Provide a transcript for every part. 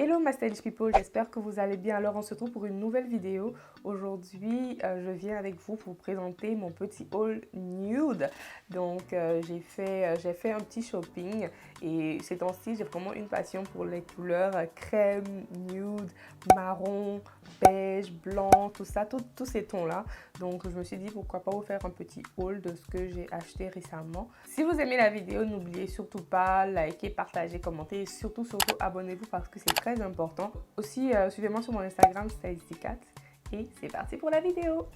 Hello my stylish people, j'espère que vous allez bien. Alors on se retrouve pour une nouvelle vidéo. Aujourd'hui, je viens avec vous pour vous présenter mon petit haul nude. Donc j'ai fait un petit shopping et ces temps-ci, j'ai vraiment une passion pour les couleurs crème, nude, marron, beige, blanc, tout ça, tous ces tons-là. Donc je me suis dit pourquoi pas vous faire un petit haul de ce que j'ai acheté récemment. Si vous aimez la vidéo, n'oubliez surtout pas liker, partager, commenter et surtout abonnez-vous parce que c'est très important. Aussi, suivez-moi sur mon Instagram, stylisticat. Et c'est parti pour la vidéo.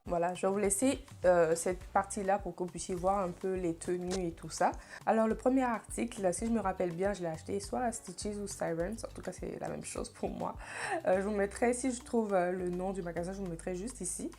Voilà, je vais vous laisser cette partie-là pour que vous puissiez voir un peu les tenues et tout ça. Alors, le premier article, si je me rappelle bien, je l'ai acheté soit à Stitches ou Sirens. En tout cas, c'est la même chose pour moi. Je vous mettrai, si je trouve le nom du magasin, je vous mettrai juste ici.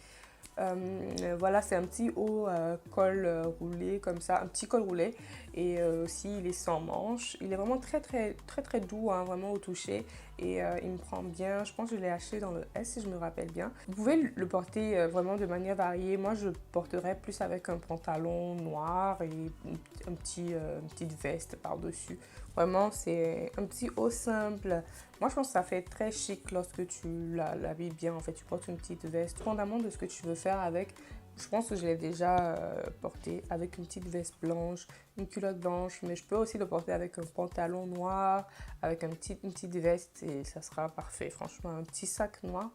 Voilà, c'est un petit haut col roulé comme ça, un petit col roulé et aussi il est sans manches. Il est vraiment très doux, hein, vraiment au toucher et il me prend bien. Je pense que je l'ai acheté dans le S si je me rappelle bien. Vous pouvez le porter vraiment de manière variée. Moi je porterais plus avec un pantalon noir et une petite veste par-dessus. Vraiment c'est un petit haut simple. Moi je pense que ça fait très chic lorsque tu l'habilles bien. En fait tu portes une petite veste. Dépendamment de ce que tu veux faire avec, je pense que je l'ai déjà porté avec une petite veste blanche, une culotte blanche, mais je peux aussi le porter avec un pantalon noir, avec une petite veste et ça sera parfait. Franchement, un petit sac noir,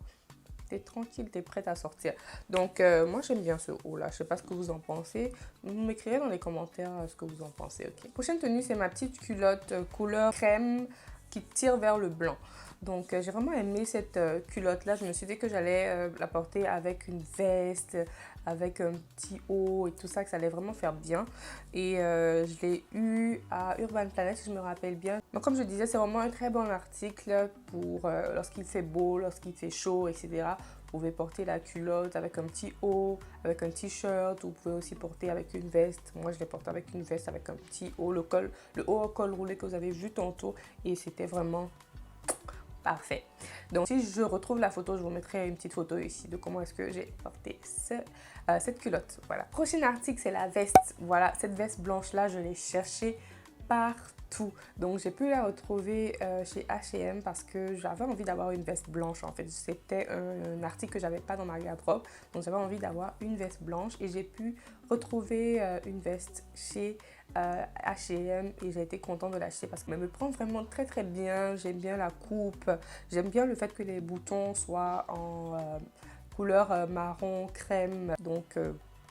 t'es tranquille, t'es prête à sortir. Donc moi j'aime bien ce haut là, je sais pas ce que vous en pensez. Vous m'écrivez dans les commentaires ce que vous en pensez, ok. Prochaine tenue, c'est ma petite culotte couleur crème qui tire vers le blanc. Donc j'ai vraiment aimé cette culotte là. Je me suis dit que j'allais la porter avec une veste, avec un petit haut et tout ça, que ça allait vraiment faire bien. Et je l'ai eu à Urban Planet si je me rappelle bien. Donc comme je disais, c'est vraiment un très bon article pour lorsqu'il fait beau, lorsqu'il fait chaud, etc. Vous pouvez porter la culotte avec un petit haut, avec un t-shirt. Vous pouvez aussi porter avec une veste. Moi, je l'ai porté avec une veste, avec un petit haut, le haut au col roulé que vous avez vu tantôt. Et c'était vraiment parfait. Donc, si je retrouve la photo, je vous mettrai une petite photo ici de comment est-ce que j'ai porté cette culotte. Voilà. Prochain article, c'est la veste. Voilà, cette veste blanche-là, je l'ai cherchée partout. Donc, j'ai pu la retrouver chez H&M parce que j'avais envie d'avoir une veste blanche. En fait, c'était un article que j'avais pas dans ma garde-robe. Donc, j'avais envie d'avoir une veste blanche et j'ai pu retrouver une veste chez H&M et j'ai été contente de l'acheter parce qu'elle me prend vraiment très bien. J'aime bien la coupe, j'aime bien le fait que les boutons soient en couleur marron crème, donc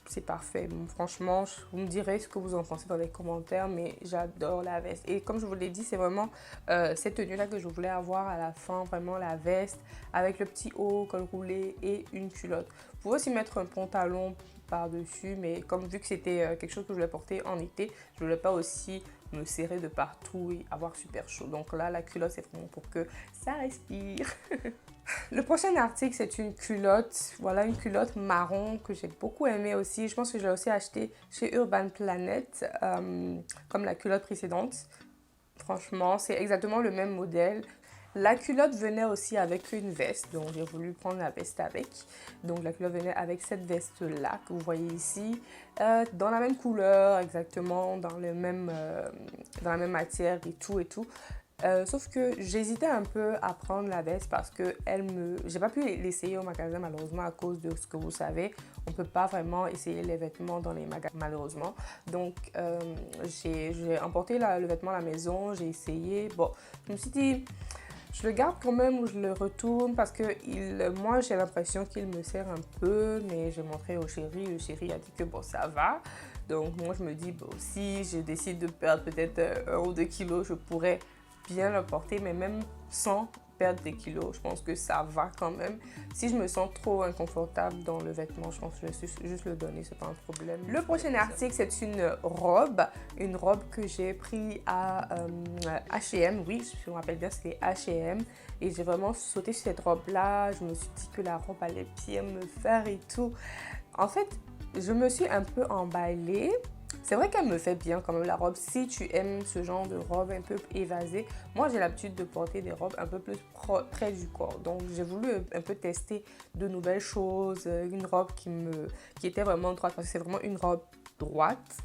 c'est parfait. Franchement, vous me direz ce que vous en pensez dans les commentaires, mais j'adore la veste. Et comme je vous l'ai dit, c'est vraiment cette tenue-là que je voulais avoir à la fin, vraiment la veste avec le petit haut, col roulé et une culotte. Vous pouvez aussi mettre un pantalon par-dessus, mais comme vu que c'était quelque chose que je voulais porter en été, je voulais pas aussi me serrer de partout et avoir super chaud. Donc là, la culotte, c'est vraiment pour que ça respire. Le prochain article, c'est une culotte. Voilà, une culotte marron que j'ai beaucoup aimée aussi. Je pense que je l'ai aussi acheté chez Urban Planet, comme la culotte précédente. Franchement, c'est exactement le même modèle. La culotte venait aussi avec une veste, donc j'ai voulu prendre la veste avec. Donc la culotte venait avec cette veste-là que vous voyez ici, dans la même couleur exactement, dans la même matière et tout. Sauf que j'hésitais un peu à prendre la veste parce que j'ai pas pu l'essayer au magasin malheureusement à cause de ce que vous savez. On peut pas vraiment essayer les vêtements dans les magasins malheureusement. Donc j'ai emporté le vêtement à la maison, j'ai essayé. Bon, je me suis dit, je le garde quand même ou je le retourne parce que moi j'ai l'impression qu'il me sert un peu, mais j'ai montré au chéri, le chéri a dit que bon ça va. Donc moi je me dis, bon, si je décide de perdre peut-être 1 ou 2 kilos, je pourrais bien le porter, mais même sans perdre des kilos, je pense que ça va quand même. Si je me sens trop inconfortable dans le vêtement, je pense que je vais juste le donner, c'est pas un problème. Le prochain article, c'est une robe que j'ai pris à H&M. Oui, je me rappelle bien, c'était H&M et j'ai vraiment sauté sur cette robe-là. Je me suis dit que la robe allait bien me faire et tout. En fait, je me suis un peu emballée C'est vrai qu'elle me fait bien quand même la robe. Si tu aimes ce genre de robe un peu évasée, moi j'ai l'habitude de porter des robes un peu plus près du corps. Donc j'ai voulu un peu tester de nouvelles choses, une robe qui était vraiment droite parce que c'est vraiment une robe droite,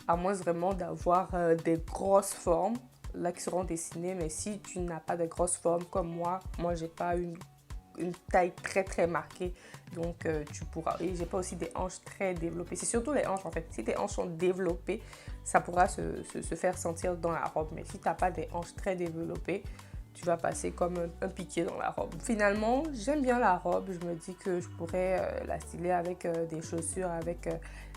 à moins vraiment d'avoir des grosses formes là qui seront dessinées. Mais si tu n'as pas de grosses formes comme moi j'ai pas une taille très marquée, donc tu pourras, et j'ai pas aussi des hanches très développées, c'est surtout les hanches en fait. Si tes hanches sont développées, ça pourra se faire sentir dans la robe, mais si tu n'as pas des hanches très développées, tu vas passer comme un piqué dans la robe. Finalement, j'aime bien la robe, je me dis que je pourrais la styler avec des chaussures, avec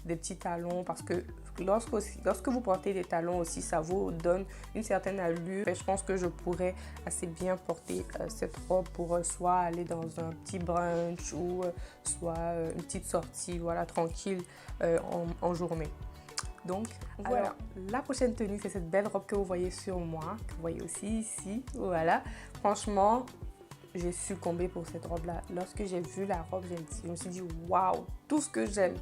des petits talons, parce que lorsque vous portez des talons aussi, ça vous donne une certaine allure. Et je pense que je pourrais assez bien porter cette robe pour soit aller dans un petit brunch ou soit une petite sortie, voilà, tranquille en journée. Donc voilà, alors, la prochaine tenue, c'est cette belle robe que vous voyez sur moi, que vous voyez aussi ici, voilà. Franchement, j'ai succombé pour cette robe-là. Lorsque j'ai vu la robe, je me suis dit, waouh, tout ce que j'aime,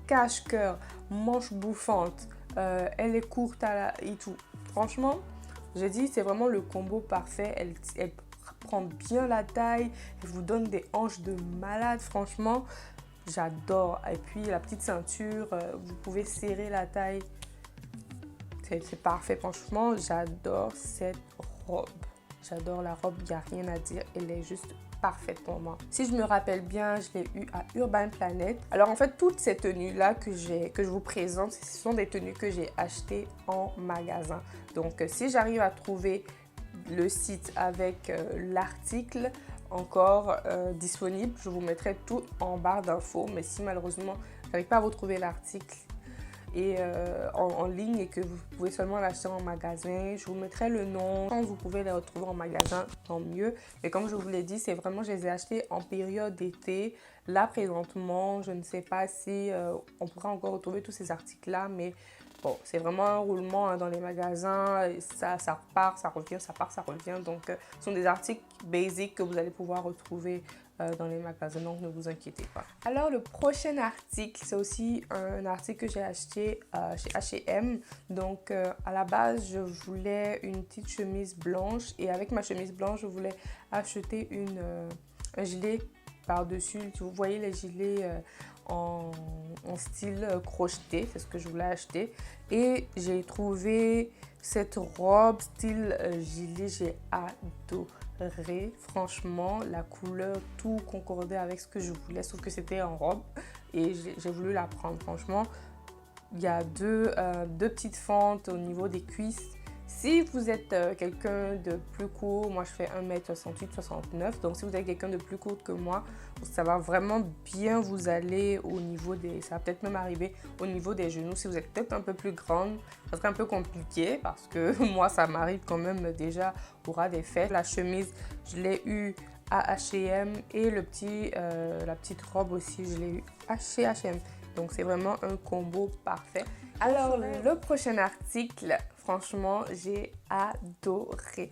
cache-cœur, manche bouffante, elle est courte et tout. Franchement, j'ai dit, c'est vraiment le combo parfait, elle prend bien la taille, elle vous donne des hanches de malade, franchement. J'adore. Et puis la petite ceinture, vous pouvez serrer la taille. C'est parfait. Franchement, j'adore cette robe. J'adore la robe, il n'y a rien à dire. Elle est juste parfaite pour moi. Si je me rappelle bien, je l'ai eu à Urban Planet. Alors en fait, toutes ces tenues-là que je vous présente, ce sont des tenues que j'ai achetées en magasin. Donc si j'arrive à trouver le site avec l'article encore disponible, je vous mettrai tout en barre d'infos. Mais si malheureusement je n'arrive pas à vous trouver l'article et en ligne et que vous pouvez seulement l'acheter en magasin, je vous mettrai le nom. Quand vous pouvez les retrouver en magasin, tant mieux. Mais comme je vous l'ai dit, c'est vraiment, je les ai achetés en période d'été. Là présentement, je ne sais pas si on pourra encore retrouver tous ces articles là, mais bon, c'est vraiment un roulement dans les magasins, ça repart, ça revient, ça part, ça revient. Donc, ce sont des articles basiques que vous allez pouvoir retrouver dans les magasins, donc ne vous inquiétez pas. Alors, le prochain article, c'est aussi un article que j'ai acheté chez H&M. Donc, à la base, je voulais une petite chemise blanche et avec ma chemise blanche, je voulais acheter un gilet par-dessus. Vous voyez les gilets en style crocheté, c'est ce que je voulais acheter. Et j'ai trouvé cette robe style gilet, j'ai adoré. Franchement, la couleur, tout concordait avec ce que je voulais, sauf que c'était en robe. Et j'ai voulu la prendre. Franchement, il y a deux petites fentes au niveau des cuisses. Si vous êtes quelqu'un de plus court, moi je fais 1m68-69, donc si vous êtes quelqu'un de plus court que moi, ça va vraiment bien vous aller au niveau des... Ça va peut-être même arriver au niveau des genoux. Si vous êtes peut-être un peu plus grande, ça serait un peu compliqué parce que moi ça m'arrive quand même déjà au ras des fêtes. La chemise, je l'ai eue à H&M et la petite robe aussi, je l'ai eue chez H&M. Donc c'est vraiment un combo parfait. Alors le prochain article, franchement, j'ai adoré.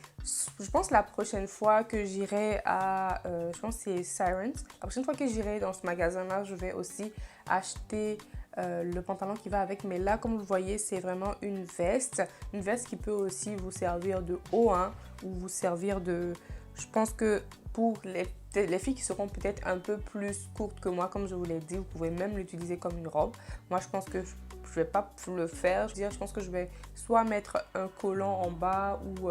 Je pense la prochaine fois que j'irai je pense que c'est Sirens. La prochaine fois que j'irai dans ce magasin-là, je vais aussi acheter le pantalon qui va avec. Mais là, comme vous voyez, c'est vraiment une veste. Une veste qui peut aussi vous servir de haut, hein, ou vous servir de... Je pense que pour les filles qui seront peut-être un peu plus courtes que moi, comme je vous l'ai dit, vous pouvez même l'utiliser comme une robe. Moi, je pense que je ne vais pas le faire. Je pense que je vais soit mettre un collant en bas ou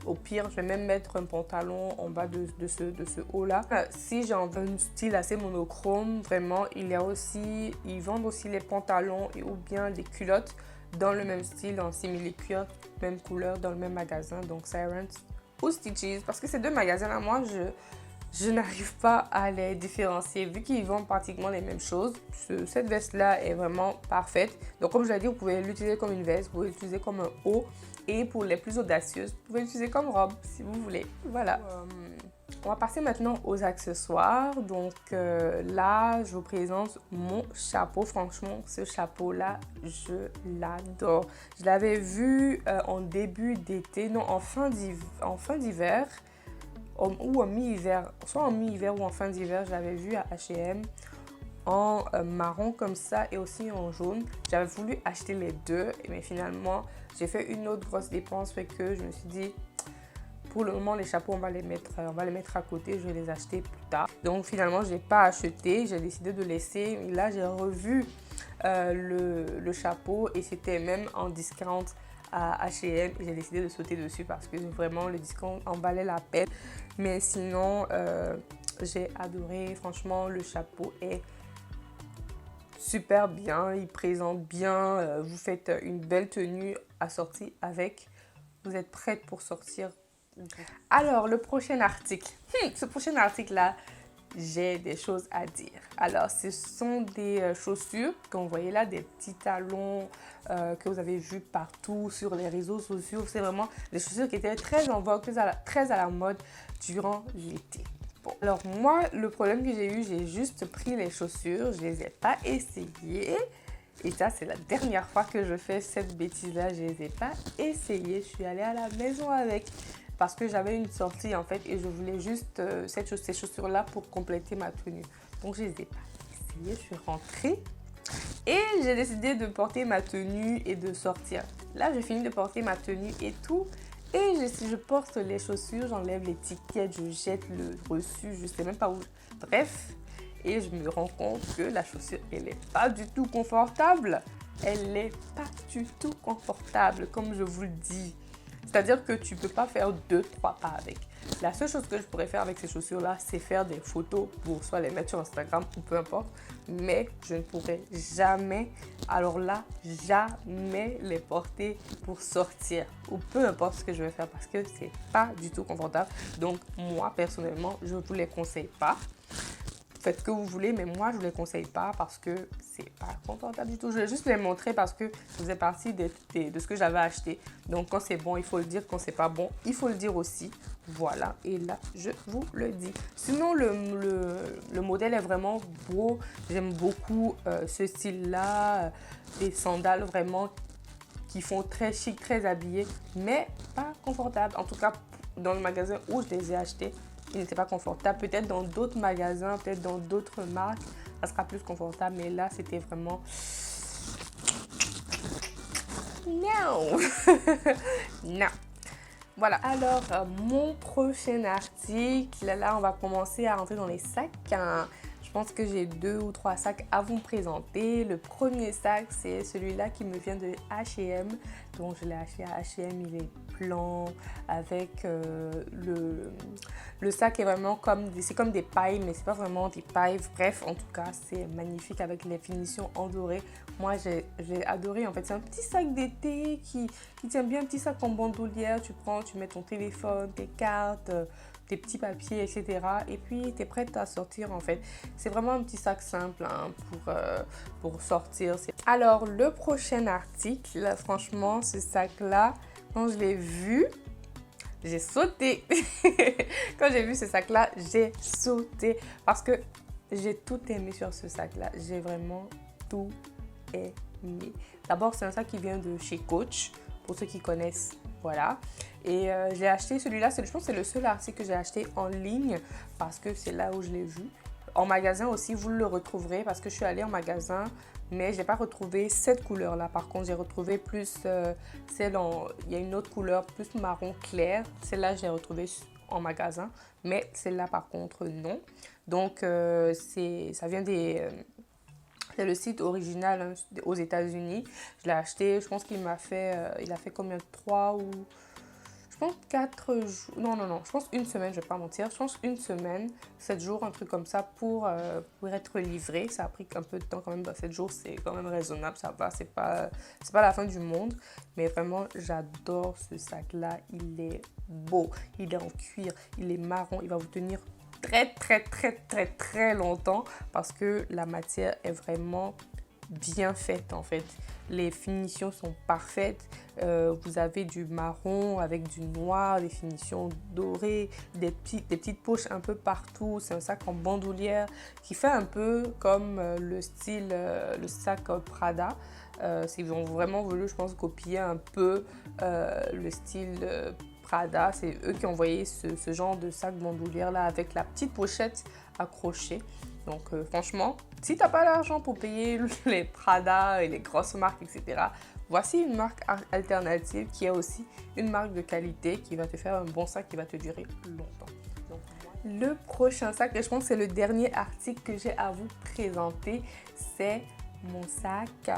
au pire, je vais même mettre un pantalon en bas de ce haut-là. Si j'ai un style assez monochrome, vraiment, ils vendent aussi les pantalons et ou bien des culottes dans le même style, en simili-culotte, même couleur, dans le même magasin. Donc, Sirens ou Stitches, parce que ces deux magasins-là, moi, je n'arrive pas à les différencier vu qu'ils vendent pratiquement les mêmes choses. Cette veste-là est vraiment parfaite. Donc, comme je l'ai dit, vous pouvez l'utiliser comme une veste, vous pouvez l'utiliser comme un haut. Et pour les plus audacieuses, vous pouvez l'utiliser comme robe si vous voulez. Voilà. On va passer maintenant aux accessoires. Donc là, je vous présente mon chapeau. Franchement, ce chapeau-là, je l'adore. Je l'avais vu en début d'été, non, en fin d'hiver. Ou en mi-hiver, soit en mi-hiver ou en fin d'hiver, je l'avais vu à H&M. en marron comme ça et aussi en jaune. J'avais voulu acheter les deux, mais finalement, j'ai fait une autre grosse dépense, fait que je me suis dit, pour le moment, les chapeaux, on va les mettre à côté, je vais les acheter plus tard. Donc finalement, je n'ai pas acheté, j'ai décidé de laisser. Et là, j'ai revu le chapeau et c'était même en discount à H&M. J'ai décidé de sauter dessus parce que vraiment, le discount en valait la peine. Mais sinon, j'ai adoré. Franchement, le chapeau est super bien, il présente bien. Vous faites une belle tenue assortie avec. Vous êtes prête pour sortir. Alors, le prochain article. Ce prochain article-là, j'ai des choses à dire. Alors, ce sont des chaussures, comme vous voyez là, des petits talons que vous avez vus partout sur les réseaux sociaux. C'est vraiment des chaussures qui étaient très en vogue, très à la mode durant l'été. Bon, alors moi, le problème que j'ai eu, j'ai juste pris les chaussures, je les ai pas essayées. Et ça, c'est la dernière fois que je fais cette bêtise-là, je les ai pas essayées. Je suis allée à la maison avec parce que j'avais une sortie en fait et je voulais juste ces chaussures-là pour compléter ma tenue. Donc, je les ai pas essayées, je suis rentrée et j'ai décidé de porter ma tenue et de sortir. Là, j'ai fini de porter ma tenue et tout. Et je porte les chaussures, j'enlève l'étiquette, je jette le reçu, je sais même pas où. Bref, et je me rends compte que la chaussure, elle n'est pas du tout confortable. Elle n'est pas du tout confortable, comme je vous le dis. C'est-à-dire que tu ne peux pas faire 2-3 pas avec. La seule chose que je pourrais faire avec ces chaussures-là, c'est faire des photos pour soit les mettre sur Instagram ou peu importe. Mais je ne pourrais jamais, alors là, jamais les porter pour sortir. Ou peu importe ce que je vais faire parce que c'est pas du tout confortable. Donc moi, personnellement, je ne vous les conseille pas. Faites ce que vous voulez, mais moi, je ne les conseille pas parce que c'est pas confortable du tout. Je vais juste les montrer parce que ça faisait partie de ce que j'avais acheté. Donc, quand c'est bon, il faut le dire. Quand c'est pas bon, il faut le dire aussi. Voilà. Et là, je vous le dis. Sinon, le modèle est vraiment beau. J'aime beaucoup ce style-là. Des sandales vraiment qui font très chic, très habillé, mais pas confortable. En tout cas, dans le magasin où je les ai achetés, il n'était pas confortable. Peut-être dans d'autres magasins, peut-être dans d'autres marques, ça sera plus confortable. Mais là, c'était vraiment... Non. Non. Voilà. Alors, mon prochain article, là, on va commencer à rentrer dans les sacs. Je pense que j'ai 2 ou 3 sacs à vous présenter. Le premier sac, c'est celui-là qui me vient de H&M. Donc, je l'ai acheté à H&M. Il est blanc avec le sac est vraiment comme des pailles, mais c'est pas vraiment des pailles. Bref, en tout cas, c'est magnifique avec les finitions en doré. Moi, j'ai adoré. En fait, c'est un petit sac d'été qui tient bien, un petit sac en bandoulière. Tu prends, tu mets ton téléphone, tes cartes, tes petits papiers, etc. Et puis, tu es prête à sortir, en fait. C'est vraiment un petit sac simple hein, pour sortir. Alors, le prochain article, là, franchement, ce sac-là, quand je l'ai vu, j'ai sauté. Quand j'ai vu ce sac-là, j'ai sauté. Parce que j'ai tout aimé sur ce sac-là. J'ai vraiment tout aimé. D'abord, c'est un sac qui vient de chez Coach. Pour ceux qui connaissent, voilà. Et j'ai acheté celui-là. Je pense que c'est le seul article que j'ai acheté en ligne. Parce que c'est là où je l'ai vu. En magasin aussi, vous le retrouverez. Parce que je suis allée en magasin. Mais je n'ai pas retrouvé cette couleur-là. Par contre, j'ai retrouvé plus il y a une autre couleur plus marron clair. Celle-là, je l'ai retrouvée en magasin. Mais celle-là, par contre, non. Donc, ça vient c'est le site original hein, aux États-Unis. Je l'ai acheté. Je pense qu'il a fait combien? 3 ou... Je pense 4 jours, non, je pense une semaine, je ne vais pas mentir, je pense une semaine, 7 jours, un truc comme ça pour être livré. Ça a pris un peu de temps quand même, 7 jours c'est quand même raisonnable, ça va, c'est pas la fin du monde. Mais vraiment, j'adore ce sac-là, il est beau, il est en cuir, il est marron, il va vous tenir très longtemps parce que la matière est vraiment bien faite en fait. Les finitions sont parfaites. Vous avez du marron avec du noir, des finitions dorées, des petites poches un peu partout. C'est un sac en bandoulière qui fait un peu comme le sac Prada. Ils ont vraiment voulu, je pense, copier un peu le style Prada. C'est eux qui ont envoyé ce genre de sac bandoulière là avec la petite pochette accrochée. Donc franchement, si tu n'as pas l'argent pour payer les Prada et les grosses marques, etc., voici une marque alternative qui est aussi une marque de qualité qui va te faire un bon sac qui va te durer longtemps. Donc, le prochain sac, et je pense que c'est le dernier article que j'ai à vous présenter, c'est mon sac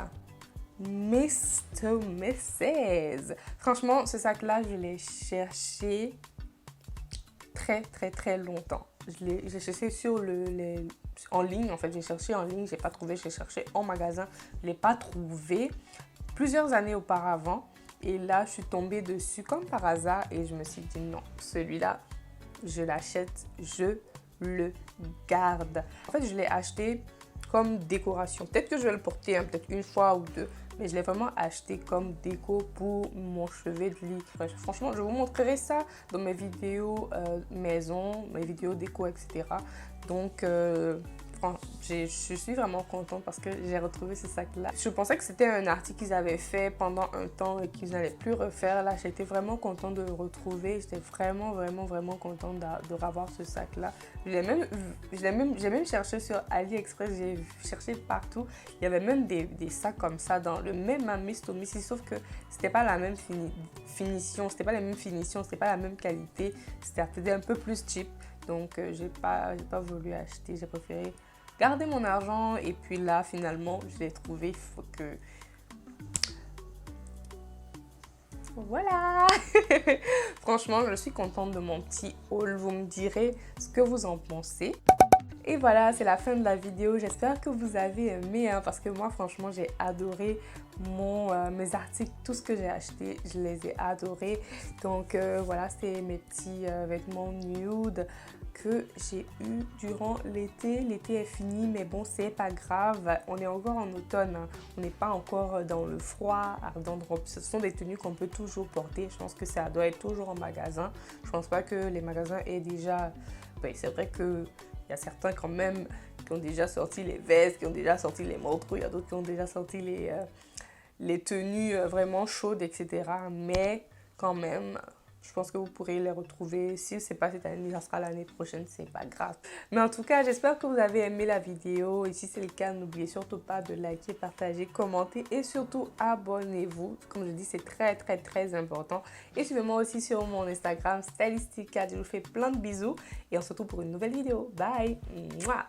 Mr. Mrs. Franchement, ce sac-là, je l'ai cherché très longtemps. J'ai cherché en ligne, en fait, j'ai cherché en ligne, j'ai pas trouvé, j'ai cherché en magasin, je l'ai pas trouvé plusieurs années auparavant. Et là, je suis tombée dessus comme par hasard et je me suis dit non, celui-là, je l'achète, je le garde. En fait, je l'ai acheté comme décoration. Peut-être que je vais le porter peut-être une fois ou deux, mais je l'ai vraiment acheté comme déco pour mon chevet de lit. Franchement, je vous montrerai ça dans mes vidéos maison, mes vidéos déco, etc. Donc, je suis vraiment contente parce que j'ai retrouvé ce sac-là. Je pensais que c'était un article qu'ils avaient fait pendant un temps et qu'ils n'allaient plus refaire. Là, j'étais vraiment contente de le retrouver. J'étais vraiment contente de revoir ce sac-là. J'ai même cherché sur AliExpress, j'ai cherché partout. Il y avait même des sacs comme ça dans le même Mr. Mrs. Sauf que c'était pas la même finition, c'était pas la même finition, c'était pas la même qualité. C'était un peu plus cheap. Donc, j'ai pas voulu acheter. J'ai préféré garder mon argent et puis là, finalement, je l'ai trouvé. Il faut que... Voilà. Franchement, je suis contente de mon petit haul. Vous me direz ce que vous en pensez. Et voilà, c'est la fin de la vidéo. J'espère que vous avez aimé, parce que moi, franchement, j'ai adoré mes articles, tout ce que j'ai acheté, je les ai adorés. Donc voilà, c'est mes petits vêtements nude que j'ai eu durant l'été. L'été est fini, mais bon, c'est pas grave. On est encore en automne, on n'est pas encore dans le froid ardent. Ce sont des tenues qu'on peut toujours porter. Je pense que ça doit être toujours en magasin. Je pense pas que les magasins aient déjà... Ben, c'est vrai que il y a certains quand même qui ont déjà sorti les vestes, qui ont déjà sorti les manteaux, il y a d'autres qui ont déjà sorti les tenues vraiment chaudes, etc. Mais quand même, je pense que vous pourrez les retrouver. Si ce n'est pas cette année, ça sera l'année prochaine, c'est pas grave. Mais en tout cas, j'espère que vous avez aimé la vidéo. Et si c'est le cas, n'oubliez surtout pas de liker, partager, commenter et surtout abonnez-vous. Comme je dis, c'est très important. Et suivez-moi aussi sur mon Instagram, Stylistica. Je vous fais plein de bisous et on se retrouve pour une nouvelle vidéo. Bye! Mouah.